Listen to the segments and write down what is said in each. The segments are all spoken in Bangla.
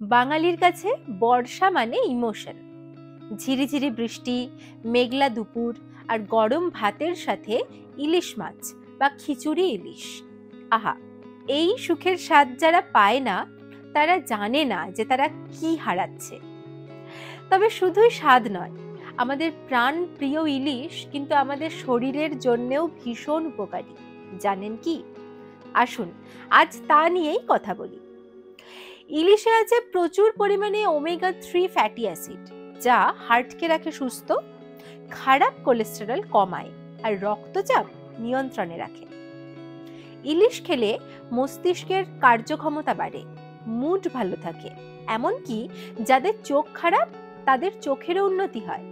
বাঙালির কাছে বর্ষা মানে ইমোশন। ঝিরিঝিরি বৃষ্টি, মেঘলা দুপুর আর গরম ভাতের সাথে ইলিশ মাছ বা খিচুড়ি ইলিশ, আহা! এই সুখের স্বাদ যারা পায় না তারা জানে না যে তারা কি হারাচ্ছে। তবে শুধুই স্বাদ নয়, আমাদের প্রাণ প্রিয় ইলিশ কিন্তু আমাদের শরীরের জন্যেও ভীষণ উপকারী। জানেন কি? আসুন আজ তা নিয়েই কথা বলি। ইলিশে আছে প্রচুর পরিমাণে ওমেগা-3 ফ্যাটি অ্যাসিড, যা হার্টকে রাখে সুস্থ, খারাপ কোলেস্টেরল কমায় আর রক্তচাপ নিয়ন্ত্রণে রাখে। ইলিশ খেলে মস্তিষ্কের কার্যক্ষমতা বাড়ে, মুড ভালো থাকে, এমনকি যাদের চোখ খারাপ তাদের চোখেরও উন্নতি হয়।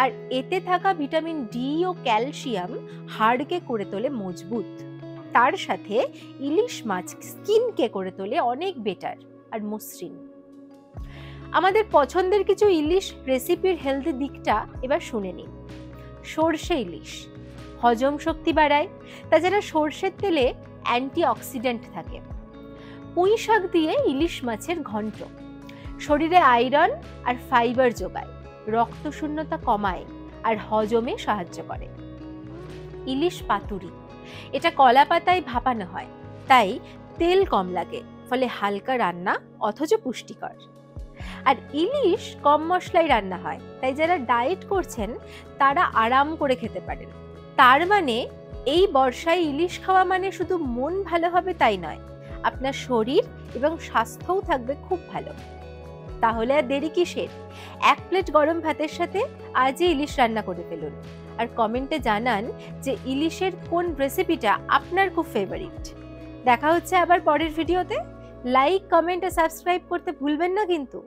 আর এতে থাকা ভিটামিন ডি ও ক্যালসিয়াম হাড়কে করে তোলে মজবুত। তার সাথে ইলিশ মাছ স্কিনকে করে তোলে অনেক বেটার আর মসৃণ। আমাদের পছন্দের কিছু ইলিশ রেসিপির হেলদি দিকটা এবার শুনে নিন। সর্ষে ইলিশ হজম শক্তি বাড়ায়, তাছাড়া সর্ষের তেলে অ্যান্টিঅক্সিডেন্ট থাকে। পুঁই শাক দিয়ে ইলিশ মাছের ঘন্ট শরীরে আয়রন আর ফাইবার যোগায়, রক্ত শূন্যতা কমায় আর হজমে সাহায্য করে। ইলিশ পাতুরি, এটা কলা পাতায় ভাপানো হয়, তাই তেল কম লাগে, ফলে হালকা রান্না অথচ পুষ্টিকর। আর ইলিশ কম মশলায় রান্না হয়, তাই যারা ডায়েট করছেন তারা আরাম করে খেতে পারেন। তার মানে এই বর্ষায় ইলিশ খাওয়া মানে শুধু মন ভালো হবে তাই নয়, আপনার শরীর এবং স্বাস্থ্যও থাকবে খুব ভালো। তাহলে আর দেরি কিসের? 1 প্লেট গরম ভাতের সাথে আজই ইলিশ রান্না করে ফেলুন আর কমেন্টে জানান যে ইলিশের কোন রেসিপিটা আপনার খুব ফেভারিট। দেখা হচ্ছে আবার পরের ভিডিওতে। লাইক, কমেন্ট আর সাবস্ক্রাইব করতে ভুলবেন না কিন্তু।